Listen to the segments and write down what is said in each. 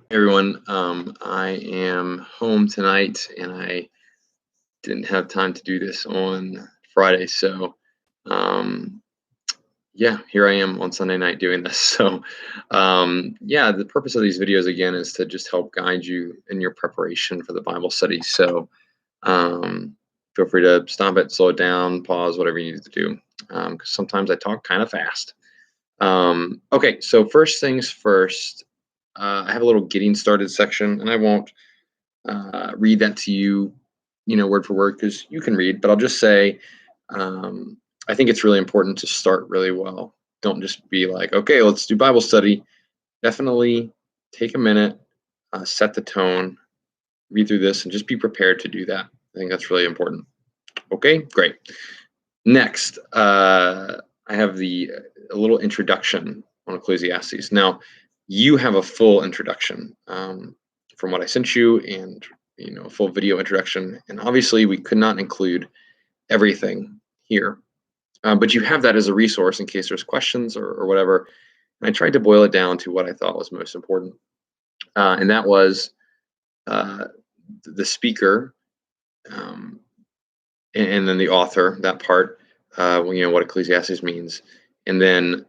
Hey everyone, I am home tonight and I didn't have time to do this on Friday. So, um, yeah, here I am on Sunday night doing this. So, yeah, the purpose of these videos again is to just help guide you in your preparation for the Bible study. So, um, feel free to stop it, slow it down, pause, whatever you need to do. Because sometimes I talk kind of fast. Okay, so first things first, I have a little getting started section, and I won't read that to you, word for word, because you can read. But I'll just say, um, I think it's really important to start really well. Don't just be like, okay, let's do Bible study. Definitely take a minute, set the tone, read through this, and just be prepared to do that. I think that's really important. Okay, great. Next, I have a little introduction on Ecclesiastes. Now, you have a full introduction from what I sent you, and a full video introduction. And obviously, we could not include everything here, but you have that as a resource in case there's questions or whatever. And I tried to boil it down to what I thought was most important, and that was uh, the speaker. Um, and then the author, that part, what Ecclesiastes means, and then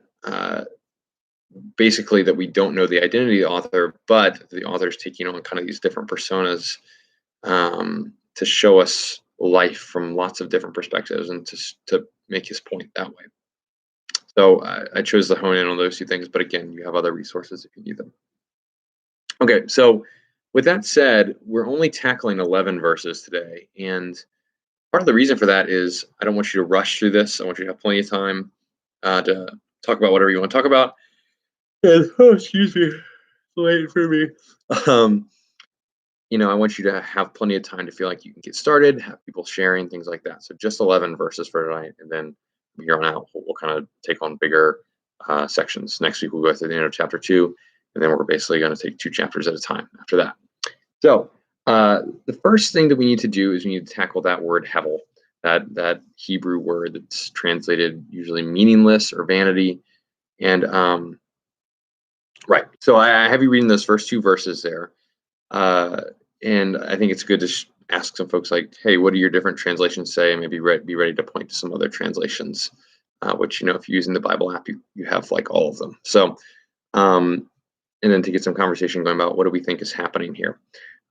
basically that we don't know the identity of the author, but the author is taking on kind of these different personas to show us life from lots of different perspectives and to make his point that way. So I chose to hone in on those two things, but again, you have other resources if you need them. Okay, so with that said, we're only tackling 11 verses today, and part of the reason for that is I don't want you to rush through this. I want you to have plenty of time to talk about whatever you want to talk about. And, oh, excuse me, late for me. Um, I want you to have plenty of time to feel like you can get started, have people sharing, things like that. So just 11 verses for tonight, and then from here on out, we'll kind of take on bigger sections. Next week, we'll go through the end of chapter 2, and then we're basically going to take 2 chapters at a time after that. So the first thing that we need to do is we need to tackle that word hevel, that Hebrew word that's translated usually meaningless or vanity. And right, so I have you reading those first 2 verses there. And I think it's good to ask some folks like, hey, what do your different translations say? And maybe be ready to point to some other translations, which, if you're using the Bible app, you have like all of them. So, and then to get some conversation going about what do we think is happening here.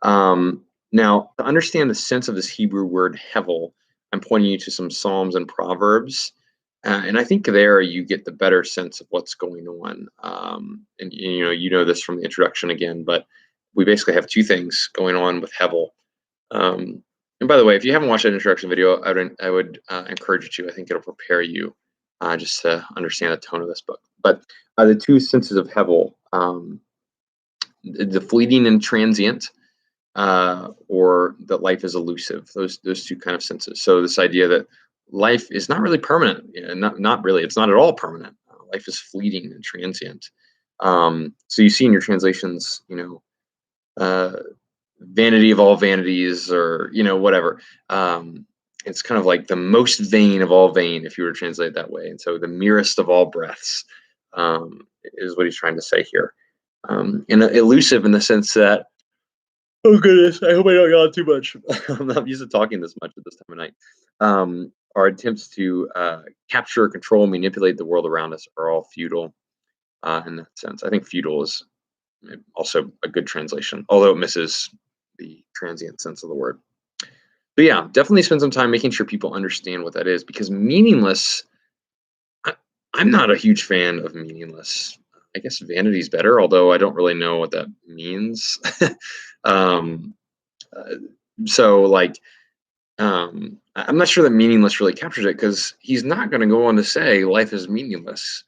Now, to understand the sense of this Hebrew word hevel, I'm pointing you to some Psalms and Proverbs. And I think there you get the better sense of what's going on. And you know this from the introduction again, but we basically have 2 things going on with hevel. And by the way, if you haven't watched that introduction video, I would encourage you to. I think it'll prepare you just to understand the tone of this book. But the 2 senses of hevel, the fleeting and transient, or that life is elusive. Those 2 kind of senses. So this idea that life is not really permanent, not really. It's not at all permanent. Life is fleeting and transient. So you see in your translations, vanity of all vanities, or whatever. It's kind of like the most vain of all vain, if you were to translate it that way. And so the merest of all breaths is what he's trying to say here. And elusive in the sense that, oh goodness, I hope I don't yawn too much. I'm not used to talking this much at this time of night. Our attempts to capture, control, manipulate the world around us are all futile in that sense. I think futile is also a good translation, although it misses the transient sense of the word. But yeah, definitely spend some time making sure people understand what that is, because meaningless, I'm not a huge fan of meaningless. I guess vanity is better, although I don't really know what that means. um, so like, I'm not sure that meaningless really captures it, because he's not going to go on to say life is meaningless,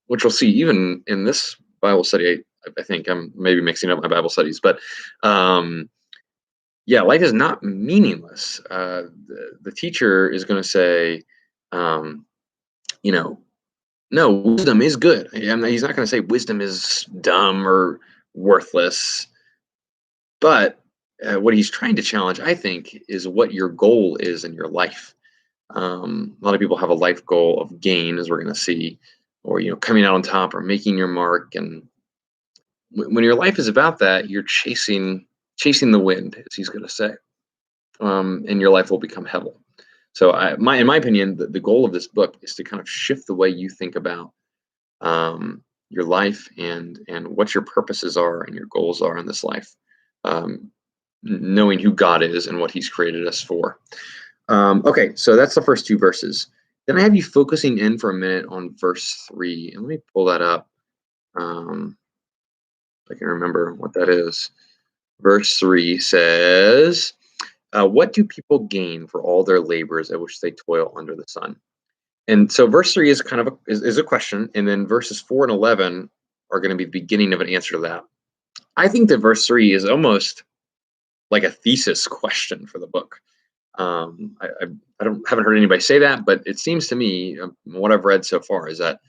which we'll see even in this Bible study. I think I'm maybe mixing up my Bible studies, but yeah, life is not meaningless. The teacher is going to say, um, no, wisdom is good. He's not going to say wisdom is dumb or worthless. But what he's trying to challenge, I think, is what your goal is in your life. A lot of people have a life goal of gain, as we're going to see, or coming out on top or making your mark. And when your life is about that, you're chasing the wind, as he's going to say, and your life will become hevel. So, in my opinion, the goal of this book is to kind of shift the way you think about your life and what your purposes are and your goals are in this life, um, knowing who God is and what He's created us for. Okay, so that's the first two verses. Then I have you focusing in for a minute on verse 3, and let me pull that up. If I can remember what that is. Verse 3 says, what do people gain for all their labors at which they toil under the sun? And so verse 3 is kind of is a question, and then verses 4 and 11 are going to be the beginning of an answer to that. I think that verse 3 is almost like a thesis question for the book. I haven't heard anybody say that, but it seems to me, what I've read so far, is that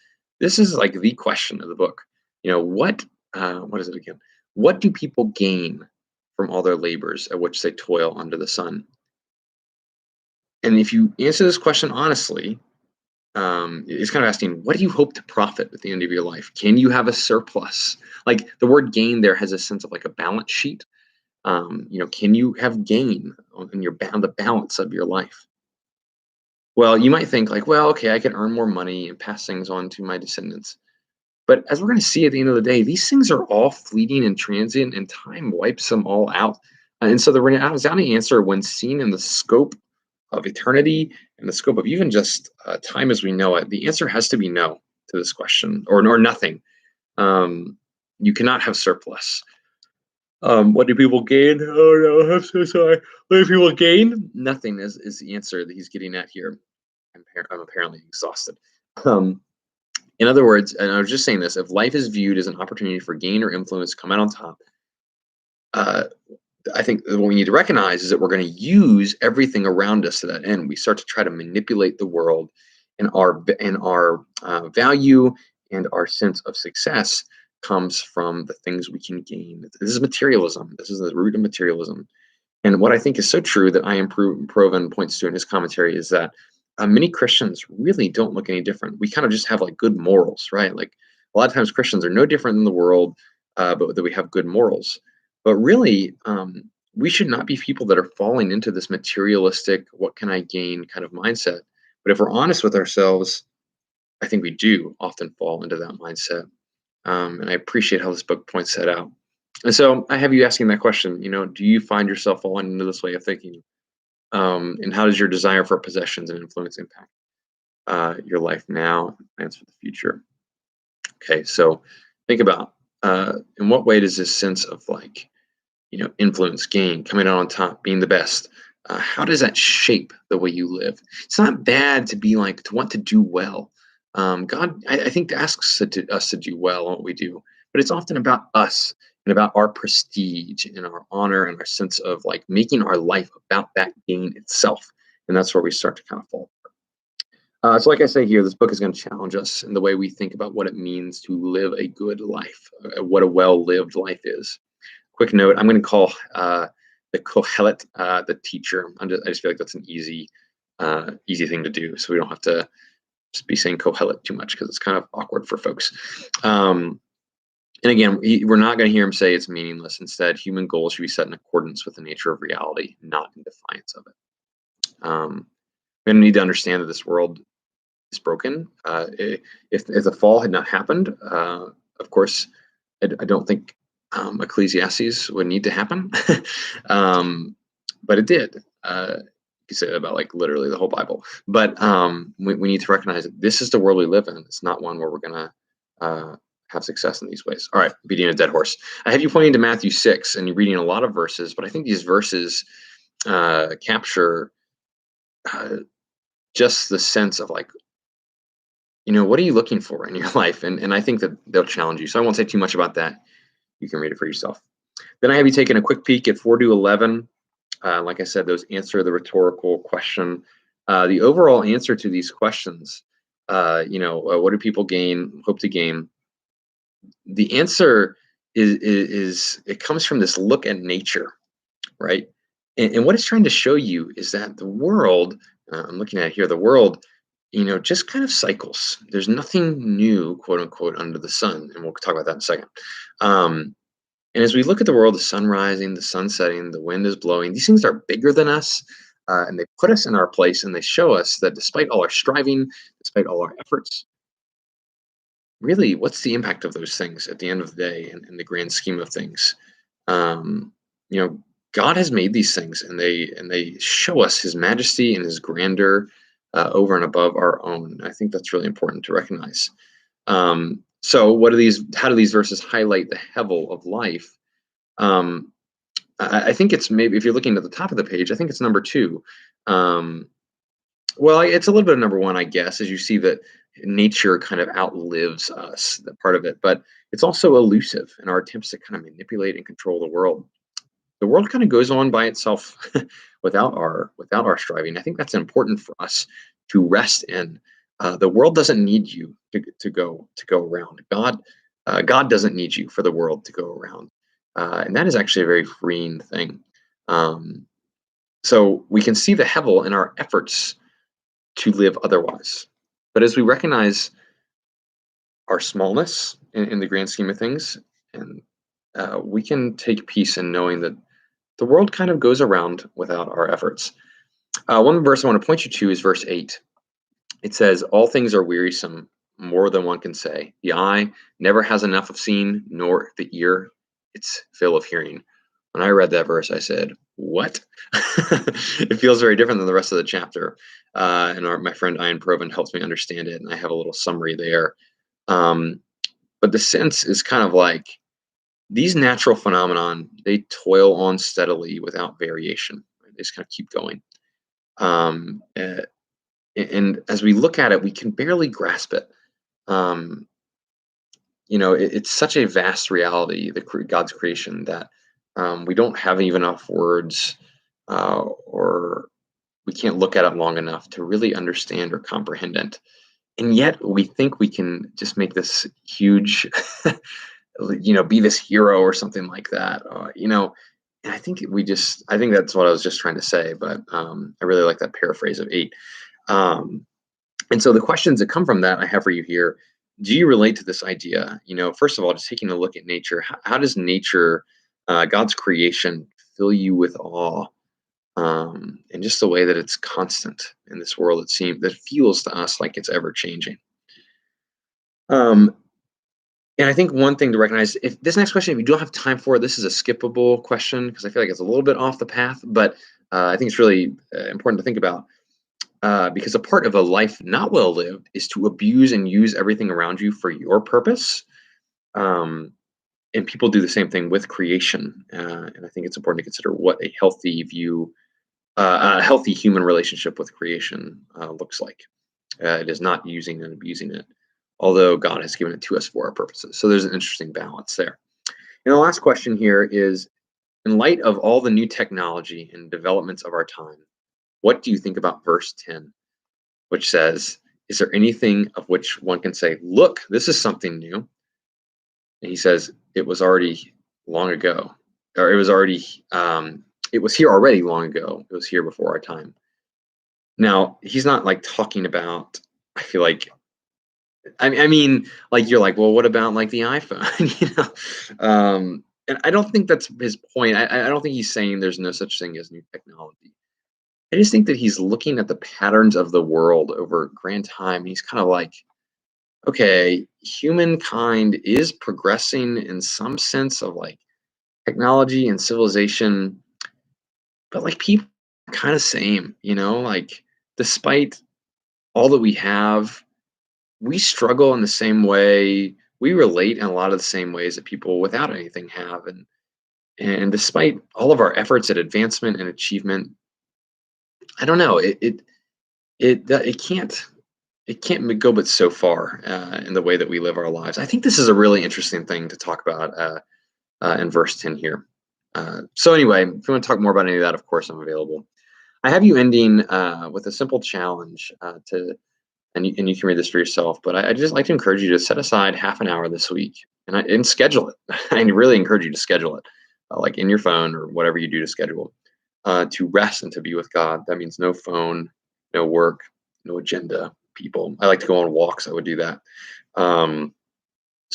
this is like the question of the book. What is it again? What do people gain from all their labors at which they toil under the sun? And if you answer this question honestly, it's kind of asking, what do you hope to profit at the end of your life? Can you have a surplus? Like the word gain there has a sense of like a balance sheet. Can you have gain on the balance of your life? Well, you might think like, well, okay, I can earn more money and pass things on to my descendants. But as we're going to see at the end of the day, these things are all fleeting and transient, and time wipes them all out. And so the resounding answer, when seen in the scope of eternity and the scope of even just time as we know it, the answer has to be no to this question, or nothing. You cannot have surplus. What do people gain? Oh no, I'm so sorry. What do people gain? Nothing is the answer that he's getting at here. I'm apparently exhausted. Um, in other words, and I was just saying this, if life is viewed as an opportunity for gain or influence to come out on top, uh, I think what we need to recognize is that we're going to use everything around us to that end. We start to try to manipulate the world, and our value and our sense of success comes from the things we can gain. This is materialism. This is the root of materialism. And what I think is so true that I.M. Proven points to in his commentary is that many Christians really don't look any different. We kind of just have like good morals, right? Like a lot of times Christians are no different than the world, but that we have good morals. But really, we should not be people that are falling into this materialistic, what can I gain kind of mindset. But if we're honest with ourselves, I think we do often fall into that mindset. And I appreciate how this book points that out. And so I have you asking that question, do you find yourself falling into this way of thinking? And how does your desire for possessions and influence impact your life now and plans for the future? Okay, so think about in what way does this sense of like, influence, gain, coming out on top, being the best, how does that shape the way you live? It's not bad to be like, to want to do well. God, I think, asks us to do well on what we do, but it's often about us and about our prestige and our honor and our sense of like making our life about that gain itself. And that's where we start to kind of fall. So, like I say here, this book is going to challenge us in the way we think about what it means to live a good life, what a well-lived life is. Quick note: I'm going to call the Kohelet the teacher. I just feel like that's an easy thing to do, so we don't have to just be saying Kohelet too much because it's kind of awkward for folks. And again, we're not going to hear him say it's meaningless. Instead, human goals should be set in accordance with the nature of reality, not in defiance of it. We need to understand that this world is broken. If the fall had not happened, of course, I don't think Ecclesiastes would need to happen, but it did. You say that about like literally the whole Bible. But we need to recognize that this is the world we live in. It's not one where we're going to have success in these ways. All right, beating a dead horse. I have you pointing to Matthew 6, and you're reading a lot of verses, but I think these verses capture just the sense of like, what are you looking for in your life? And I think that they'll challenge you. So I won't say too much about that. You can read it for yourself. Then I have you taking a quick peek at 4 to 11. Like I said, those answer the rhetorical question. The overall answer to these questions, what do people hope to gain? The answer is it comes from this look at nature, right? And what it's trying to show you is that the world, I'm looking at it here, the world just kind of cycles. There's nothing new, quote unquote, under the sun, and we'll talk about that in a second. Um, and as we look at the world, the sun rising, the sun setting, the wind is blowing, these things are bigger than us, and they put us in our place, and they show us that despite all our striving, despite all our efforts, really, what's the impact of those things at the end of the day in the grand scheme of things? Um, you know, God has made these things, and they show us His majesty and His grandeur over and above our own. I think that's really important to recognize. So, what are these? How do these verses highlight the hevel of life? Um, I think it's maybe if you're looking at the top of the page, I think it's number two. Um, well, it's a little bit of number one, I guess, as you see that nature kind of outlives us, that part of it, but it's also elusive in our attempts to kind of manipulate and control the world. The world kind of goes on by itself without our striving. I think that's important for us to rest in. The world doesn't need you to go around. God doesn't need you for the world to go around, and that is actually a very freeing thing. Um, so we can see the hevel in our efforts to live otherwise. But as we recognize our smallness in the grand scheme of things, and we can take peace in knowing that the world kind of goes around without our efforts. One verse I want to point you to is verse 8. It says, "All things are wearisome, more than one can say. The eye never has enough of seeing, nor the ear its fill of hearing." When I read that verse, I said, "What?" It feels very different than the rest of the chapter. My friend Ian Provan helps me understand it, and I have a little summary there. Um, but the sense is kind of like these natural phenomenon, they toil on steadily without variation. Right? They just kind of keep going. Um, uh, and as we look at it, we can barely grasp it. Um, it's such a vast reality, God's creation, that we don't have even enough words, or we can't look at it long enough to really understand or comprehend it. And yet we think we can just make this huge, be this hero or something like that. And I think that's what I was just trying to say, but I really like that paraphrase of 8. Um, and so the questions that come from that I have for you here: do you relate to this idea? First of all, just taking a look at nature, how does nature, God's creation, fill you with awe? And just the way that it's constant in this world, that feels to us like it's ever changing. Um, and I think one thing to recognize, if this next question, if you don't have time for it, this is a skippable question because I feel like it's a little bit off the path, but I think it's really important to think about. Because a part of a life not well lived is to abuse and use everything around you for your purpose. Um, and people do the same thing with creation. And I think it's important to consider what a healthy human relationship with creation looks like. It is not using and abusing it, although God has given it to us for our purposes. So there's an interesting balance there. And the last question here is: in light of all the new technology and developments of our time, what do you think about verse 10? Which says, "Is there anything of which one can say, 'Look, this is something new'?" And he says, "It was already long ago, or it was here already long ago. It was here before our time." Now, he's not like talking about, I feel like, I mean, like you're like, well, what about like the iPhone? And I don't think that's his point. I don't think he's saying there's no such thing as new technology. I just think that he's looking at the patterns of the world over grand time. He's kind of like, okay, humankind is progressing in some sense of like technology and civilization, but like people are kind of same, like despite all that we have, we struggle in the same way. We relate in a lot of the same ways that people without anything have. And despite all of our efforts at advancement and achievement, I don't know, it can't go but so far in the way that we live our lives. I think this is a really interesting thing to talk about in verse 10 here. So anyway, if you want to talk more about any of that, of course, I'm available. I have you ending with a simple challenge and you can read this for yourself, but I just like to encourage you to set aside half an hour this week and schedule it. I really encourage you to schedule it, like in your phone or whatever you do to schedule, to rest and to be with God. That means no phone, no work, no agenda, people. I like to go on walks. I would do that. Um,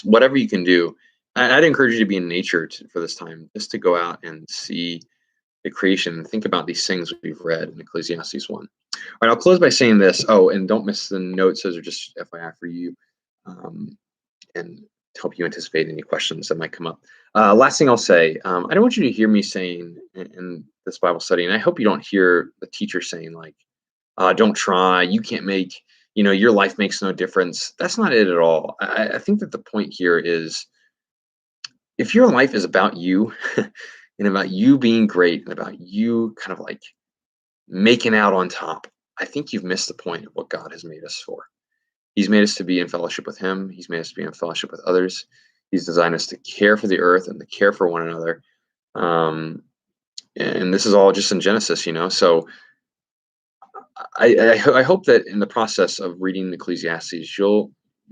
Whatever you can do. I'd encourage you to be in nature for this time, just to go out and see the creation and think about these things we've read in Ecclesiastes 1. All right, I'll close by saying this. Oh, and don't miss the notes. Those are just FYI for you, um, and to help you anticipate any questions that might come up. Last thing I'll say, I don't want you to hear me saying in this Bible study, and I hope you don't hear the teacher saying, like, don't try, you can't make, your life makes no difference. That's not it at all. I think that the point here is, if your life is about you and about you being great and about you kind of like making out on top, I think you've missed the point of what God has made us for. He's made us to be in fellowship with Him. He's made us to be in fellowship with others. He's designed us to care for the earth and to care for one another. Um, and this is all just in Genesis. So I hope that in the process of reading Ecclesiastes, you'll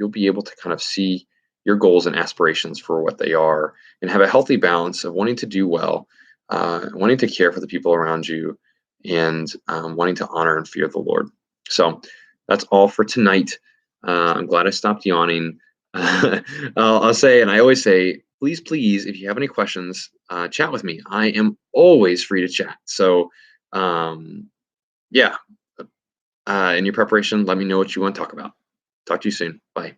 be able to kind of see your goals and aspirations for what they are, and have a healthy balance of wanting to do well, wanting to care for the people around you, and wanting to honor and fear the Lord. So that's all for tonight. I'm glad I stopped yawning. I'll say, and I always say, please, please, if you have any questions, chat with me. I am always free to chat. So, yeah, in your preparation, let me know what you want to talk about. Talk to you soon. Bye.